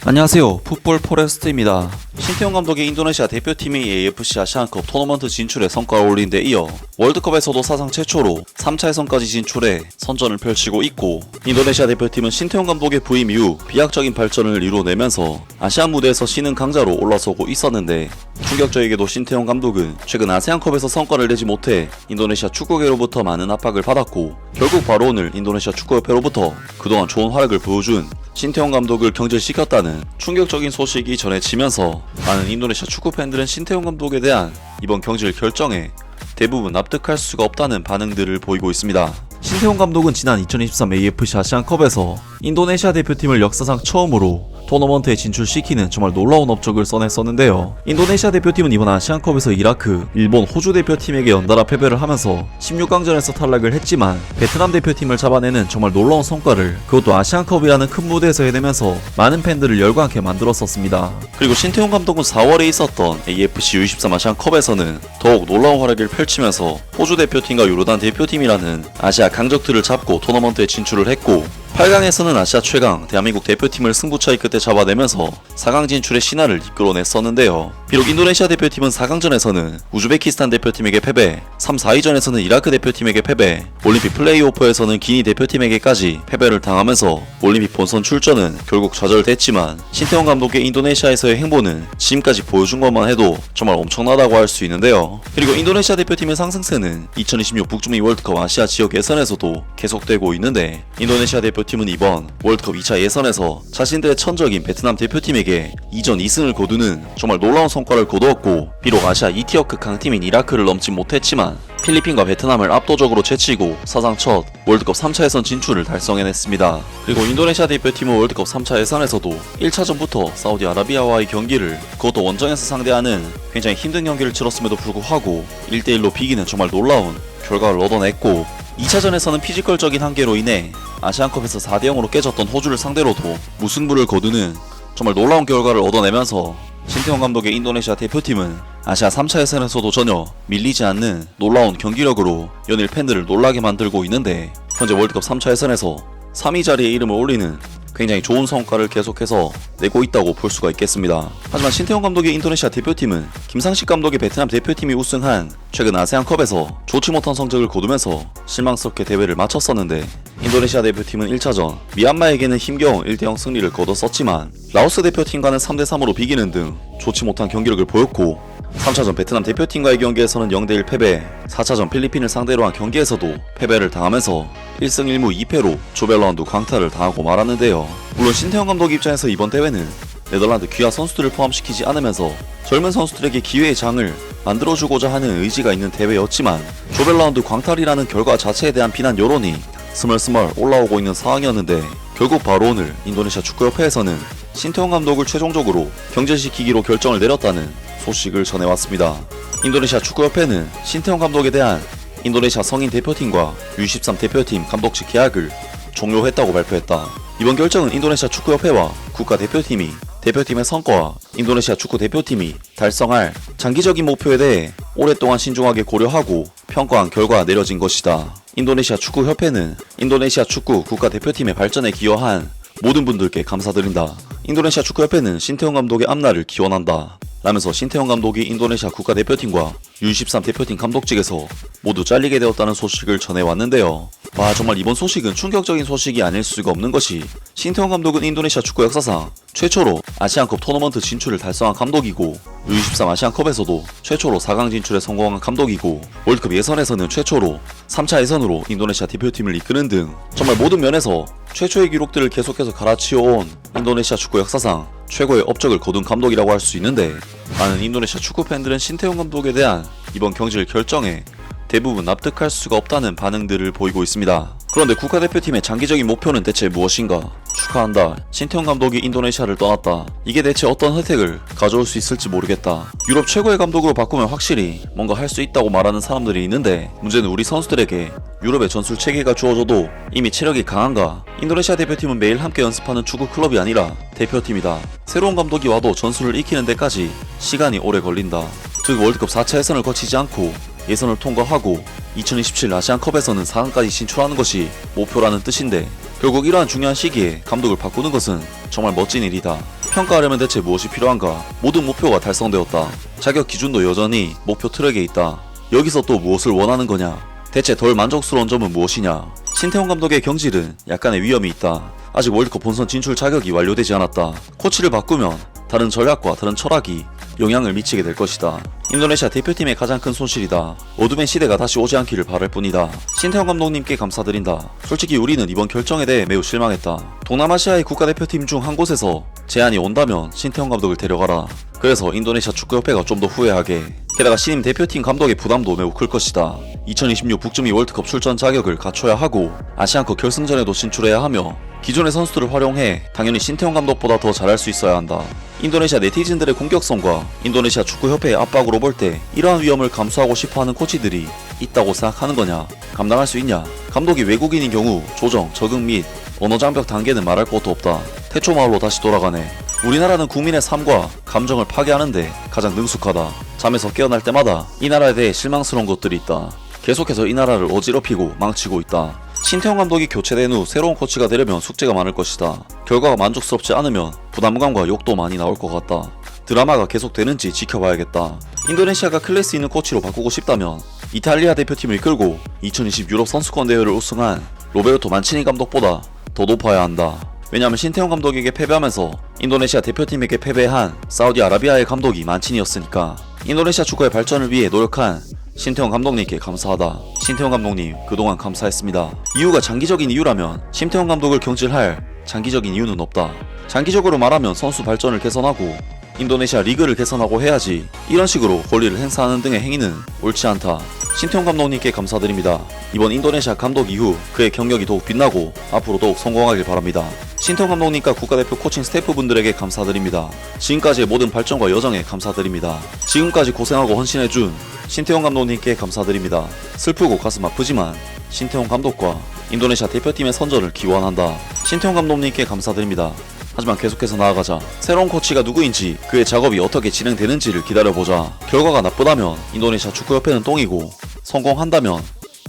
안녕하세요. 풋볼 포레스트입니다. 신태용 감독의 인도네시아 대표팀이 AFC 아시안컵 토너먼트 진출에 성과를 올린 데 이어 월드컵에서도 사상 최초로 3차 예선까지 진출해 선전을 펼치고 있고, 인도네시아 대표팀은 신태용 감독의 부임 이후 비약적인 발전을 이뤄내면서 아시안 무대에서 신흥 강자로 올라서고 있었는데, 충격적이게도 신태용 감독은 최근 아세안컵에서 성과를 내지 못해 인도네시아 축구계로부터 많은 압박을 받았고, 결국 바로 오늘 인도네시아 축구협회로부터 그동안 좋은 활약을 보여준 신태용 감독을 경질시켰다는 충격적인 소식이 전해지면서 많은 인도네시아 축구 팬들은 신태용 감독에 대한 이번 경질 결정에 대부분 납득할 수가 없다는 반응들을 보이고 있습니다. 신태용 감독은 지난 2023 AFC 아시안컵에서 인도네시아 대표팀을 역사상 처음으로 토너먼트에 진출시키는 정말 놀라운 업적을 써냈었는데요. 인도네시아 대표팀은 이번 아시안컵에서 이라크, 일본, 호주 대표팀에게 연달아 패배를 하면서 16강전에서 탈락을 했지만 베트남 대표팀을 잡아내는 정말 놀라운 성과를, 그것도 아시안컵이라는 큰 무대에서 해내면서 많은 팬들을 열광하게 만들었었습니다. 그리고 신태용 감독은 4월에 있었던 AFC U23 아시안컵에서는 더욱 놀라운 활약을 펼치면서 호주 대표팀과 요르단 대표팀이라는 아시아 강적들을 잡고 토너먼트에 진출을 했고, 8강에서는 아시아 최강 대한민국 대표팀을 승부차이 끝에 잡아내면서 4강 진출의 신화를 이끌어냈었는데요. 비록 인도네시아 대표팀은 4강전에서는 우즈베키스탄 대표팀에게 패배, 3, 4위전에서는 이라크 대표팀에게 패배, 올림픽 플레이오프에서는 기니 대표팀에게까지 패배를 당하면서 올림픽 본선 출전은 결국 좌절됐지만, 신태용 감독의 인도네시아에서의 행보는 지금까지 보여준 것만 해도 정말 엄청나다고 할 수 있는데요. 그리고 인도네시아 대표팀의 상승세는 2026 북중미 월드컵 아시아 지역 예선에서도 계속되고 있는데, 인도네시아 대표팀은 이번 월드컵 2차 예선에서 자신들의 천적인 베트남 대표팀에게 2전 2승을 거두는 정말 놀라운 성과를 거두었고, 비록 아시아 2티어급 강팀인 이라크를 넘지 못했지만 필리핀과 베트남을 압도적으로 제치고 사상 첫 월드컵 3차 예선 진출을 달성해냈습니다. 그리고 인도네시아 대표팀은 월드컵 3차 예선에서도 1차전부터 사우디아라비아와의 경기를, 그것도 원정에서 상대하는 굉장히 힘든 경기를 치렀음에도 불구하고 1대1로 비기는 정말 놀라운 결과를 얻어냈고, 2차전에서는 피지컬적인 한계로 인해 아시안컵에서 4대0으로 깨졌던 호주를 상대로도 무승부를 거두는 정말 놀라운 결과를 얻어내면서 신태용 감독의 인도네시아 대표팀은 아시아 3차 예선에서도 전혀 밀리지 않는 놀라운 경기력으로 연일 팬들을 놀라게 만들고 있는데, 현재 월드컵 3차 예선에서 3위 자리에 이름을 올리는 굉장히 좋은 성과를 계속해서 내고 있다고 볼 수가 있겠습니다. 하지만 신태용 감독의 인도네시아 대표팀은 김상식 감독의 베트남 대표팀이 우승한 최근 아세안컵에서 좋지 못한 성적을 거두면서 실망스럽게 대회를 마쳤었는데, 인도네시아 대표팀은 1차전 미얀마에게는 힘겨운 1대0 승리를 거뒀었지만 라오스 대표팀과는 3대3으로 비기는 등 좋지 못한 경기력을 보였고, 3차전 베트남 대표팀과의 경기에서는 0대1 패배, 4차전 필리핀을 상대로 한 경기에서도 패배를 당하면서 1승 1무 2패로 조별라운드 광탈을 당하고 말았는데요. 물론 신태용 감독 입장에서 이번 대회는 네덜란드 귀화 선수들을 포함시키지 않으면서 젊은 선수들에게 기회의 장을 만들어주고자 하는 의지가 있는 대회였지만, 조별라운드 광탈이라는 결과 자체에 대한 비난 여론이 스멀스멀 올라오고 있는 상황이었는데, 결국 바로 오늘 인도네시아 축구협회에서는 신태용 감독을 최종적으로 경질시키기로 결정을 내렸다는 소식을 전해왔습니다. 인도네시아 축구협회는 신태용 감독에 대한 인도네시아 성인 대표팀과 U23 대표팀 감독직 계약을 종료했다고 발표했다. 이번 결정은 인도네시아 축구협회와 국가대표팀이 대표팀의 성과와 인도네시아 축구 대표팀이 달성할 장기적인 목표에 대해 오랫동안 신중하게 고려하고 평가한 결과 내려진 것이다. 인도네시아 축구협회는 인도네시아 축구 국가대표팀의 발전에 기여한 모든 분들께 감사드린다. 인도네시아 축구협회는 신태용 감독의 앞날을 기원한다 라면서 신태용 감독이 인도네시아 국가대표팀과 U23 대표팀 감독직에서 모두 잘리게 되었다는 소식을 전해왔는데요. 정말 이번 소식은 충격적인 소식이 아닐 수가 없는 것이, 신태용 감독은 인도네시아 축구 역사상 최초로 아시안컵 토너먼트 진출을 달성한 감독이고, U23 아시안컵에서도 최초로 4강 진출에 성공한 감독이고, 월드컵 예선에서는 최초로 3차 예선으로 인도네시아 대표팀을 이끄는 등 정말 모든 면에서 최초의 기록들을 계속해서 갈아치워온 인도네시아 축구 역사상 최고의 업적을 거둔 감독이라고 할 수 있는데, 많은 인도네시아 축구 팬들은 신태용 감독에 대한 이번 경질 결정에 대부분 납득할 수가 없다는 반응들을 보이고 있습니다. 그런데 국가대표팀의 장기적인 목표는 대체 무엇인가? 축하한다. 신태용 감독이 인도네시아를 떠났다. 이게 대체 어떤 혜택을 가져올 수 있을지 모르겠다. 유럽 최고의 감독으로 바꾸면 확실히 뭔가 할 수 있다고 말하는 사람들이 있는데, 문제는 우리 선수들에게 유럽의 전술 체계가 주어져도 이미 체력이 강한가? 인도네시아 대표팀은 매일 함께 연습하는 축구 클럽이 아니라 대표팀이다. 새로운 감독이 와도 전술을 익히는 데까지 시간이 오래 걸린다. 즉 월드컵 4차 예선을 거치지 않고 예선을 통과하고 2027 아시안컵에서는 4강까지 진출하는 것이 목표라는 뜻인데, 결국 이러한 중요한 시기에 감독을 바꾸는 것은 정말 멋진 일이다. 평가하려면 대체 무엇이 필요한가? 모든 목표가 달성되었다. 자격 기준도 여전히 목표 트랙에 있다. 여기서 또 무엇을 원하는 거냐? 대체 덜 만족스러운 점은 무엇이냐? 신태용 감독의 경질은 약간의 위험이 있다. 아직 월드컵 본선 진출 자격이 완료되지 않았다. 코치를 바꾸면 다른 전략과 다른 철학이 영향을 미치게 될 것이다. 인도네시아 대표팀의 가장 큰 손실이다. 어둠의 시대가 다시 오지 않기를 바랄 뿐이다. 신태용 감독님께 감사드린다. 솔직히 우리는 이번 결정에 대해 매우 실망했다. 동남아시아의 국가대표팀 중 한 곳에서 제안이 온다면 신태용 감독을 데려가라. 그래서 인도네시아 축구협회가 좀 더 후회하게. 게다가 신임 대표팀 감독의 부담도 매우 클 것이다. 2026 북중미 월드컵 출전 자격을 갖춰야 하고 아시안컵 결승전에도 진출해야 하며 기존의 선수들을 활용해 당연히 신태용 감독보다 더 잘할 수 있어야 한다. 인도네시아 네티즌들의 공격성과 인도네시아 축구협회의 압박으로 볼 때 이러한 위험을 감수하고 싶어하는 코치들이 있다고 생각하는 거냐? 감당할 수 있냐? 감독이 외국인인 경우 조정, 적응 및 언어장벽 단계는 말할 것도 없다. 태초 마을로 다시 돌아가네. 우리나라는 국민의 삶과 감정을 파괴하는데 가장 능숙하다. 잠에서 깨어날 때마다 이 나라에 대해 실망스러운 것들이 있다. 계속해서 이 나라를 어지럽히고 망치고 있다. 신태용 감독이 교체된 후 새로운 코치가 되려면 숙제가 많을 것이다. 결과가 만족스럽지 않으면 부담감과 욕도 많이 나올 것 같다. 드라마가 계속되는지 지켜봐야겠다. 인도네시아가 클래스 있는 코치로 바꾸고 싶다면 이탈리아 대표팀을 이끌고 2020 유럽 선수권 대회를 우승한 로베르토 만치니 감독보다 더 높아야 한다. 왜냐하면 신태용 감독에게 패배하면서 인도네시아 대표팀에게 패배한 사우디아라비아의 감독이 만치니였으니까. 인도네시아 축구의 발전을 위해 노력한 신태용 감독님께 감사하다. 신태용 감독님 그동안 감사했습니다. 이유가 장기적인 이유라면 신태용 감독을 경질할 장기적인 이유는 없다. 장기적으로 말하면 선수 발전을 개선하고 인도네시아 리그를 개선하고 해야지 이런 식으로 권리를 행사하는 등의 행위는 옳지 않다. 신태용 감독님께 감사드립니다. 이번 인도네시아 감독 이후 그의 경력이 더욱 빛나고 앞으로 더욱 성공하길 바랍니다. 신태용 감독님과 국가대표 코칭 스태프분들에게 감사드립니다. 지금까지의 모든 발전과 여정에 감사드립니다. 지금까지 고생하고 헌신해준 신태용 감독님께 감사드립니다. 슬프고 가슴 아프지만 신태용 감독과 인도네시아 대표팀의 선전을 기원한다. 신태용 감독님께 감사드립니다. 하지만 계속해서 나아가자. 새로운 코치가 누구인지 그의 작업이 어떻게 진행되는지를 기다려보자. 결과가 나쁘다면 인도네시아 축구협회는 똥이고 성공한다면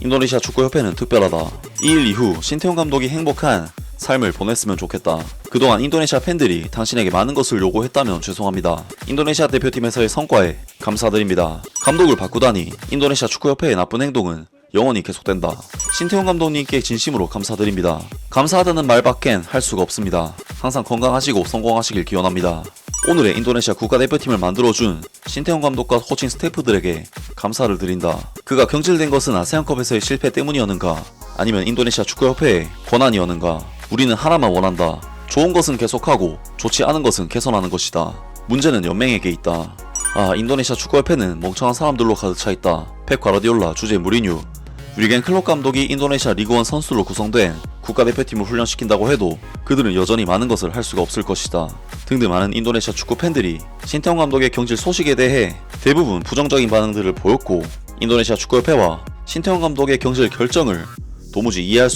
인도네시아 축구협회는 특별하다. 이 일 이후 신태용 감독이 행복한 삶을 보냈으면 좋겠다. 그동안 인도네시아 팬들이 당신에게 많은 것을 요구했다면 죄송합니다. 인도네시아 대표팀에서의 성과에 감사드립니다. 감독을 바꾸다니 인도네시아 축구협회의 나쁜 행동은 영원히 계속된다. 신태용 감독님께 진심으로 감사드립니다. 감사하다는 말밖엔 할 수가 없습니다. 항상 건강하시고 성공하시길 기원합니다. 오늘의 인도네시아 국가대표팀을 만들어준 신태용 감독과 코칭 스태프들에게 감사를 드린다. 그가 경질된 것은 아세안컵에서의 실패 때문이었는가? 아니면 인도네시아 축구협회의 권한이었는가? 우리는 하나만 원한다. 좋은 것은 계속하고 좋지 않은 것은 개선하는 것이다. 문제는 연맹에게 있다. 인도네시아 축구협회는 멍청한 사람들로 가득 차있다. 펩 과르디올라, 주제 무리뉴, 유리겐 클롭 감독이 인도네시아 리그1 선수로 구성된 국가대표팀을 훈련시킨다고 해도 그들은 여전히 많은 것을 할 수가 없을 것이다. 등등 많은 인도네시아 축구 팬들이 신태용 감독의 경질 소식에 대해 대부분 부정적인 반응들을 보였고 인도네시아 축구협회와 신태용 감독의 경질 결정을 도무지 이해할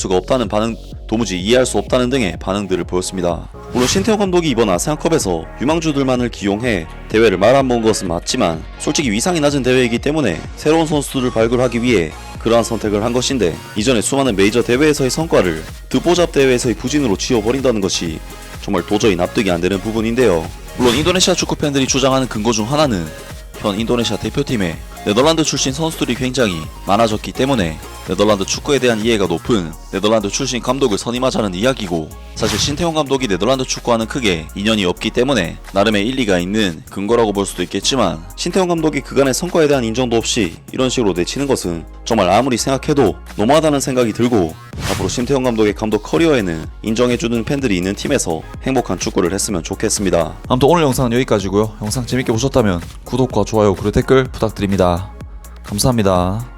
수 없다는 등의 반응들을 보였습니다. 물론 신태용 감독이 이번 아세안컵에서 유망주들만을 기용해 대회를 말아먹은 것은 맞지만 솔직히 위상이 낮은 대회이기 때문에 새로운 선수들을 발굴하기 위해 그러한 선택을 한 것인데 이전에 수많은 메이저 대회에서의 성과를 드보잡 대회에서의 부진으로 지워버린다는 것이 정말 도저히 납득이 안 되는 부분인데요. 물론 인도네시아 축구 팬들이 주장하는 근거 중 하나는 현 인도네시아 대표팀에 네덜란드 출신 선수들이 굉장히 많아졌기 때문에 네덜란드 축구에 대한 이해가 높은 네덜란드 출신 감독을 선임하자는 이야기고, 사실 신태용 감독이 네덜란드 축구와는 크게 인연이 없기 때문에 나름의 일리가 있는 근거라고 볼 수도 있겠지만, 신태용 감독이 그간의 성과에 대한 인정도 없이 이런 식으로 내치는 것은 정말 아무리 생각해도 너무하다는 생각이 들고, 앞으로 신태용 감독의 감독 커리어에는 인정해주는 팬들이 있는 팀에서 행복한 축구를 했으면 좋겠습니다. 아무튼 오늘 영상은 여기까지고요. 영상 재밌게 보셨다면 구독과 좋아요 그리고 댓글 부탁드립니다. 감사합니다.